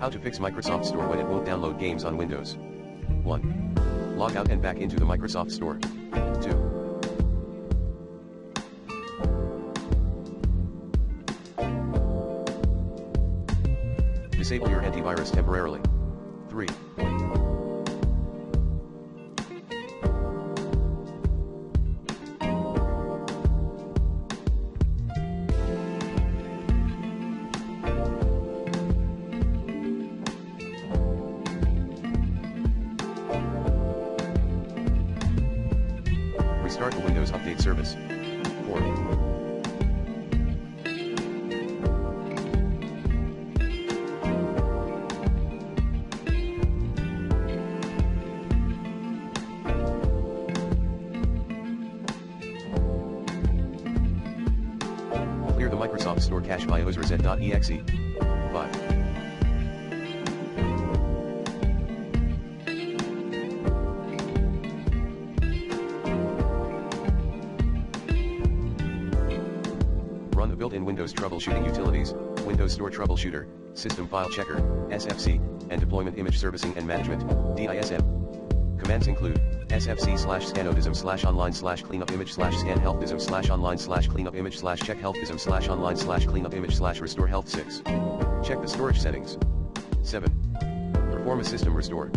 How to fix Microsoft Store when it won't download games on Windows. 1. Log out and back into the Microsoft Store. 2. Disable your antivirus temporarily. 3. Restart the Windows Update service. 4. Clear the Microsoft Store cache by ozreset.exe. 5. Run the built-in Windows troubleshooting utilities, Windows Store Troubleshooter, System File Checker, SFC, and Deployment Image Servicing and Management, DISM. Commands include sfc/scanodism/online/cleanupimage/scan healthdism/online/cleanupimage/check healthdism/restore health 6. Check the storage settings. Perform a system restore.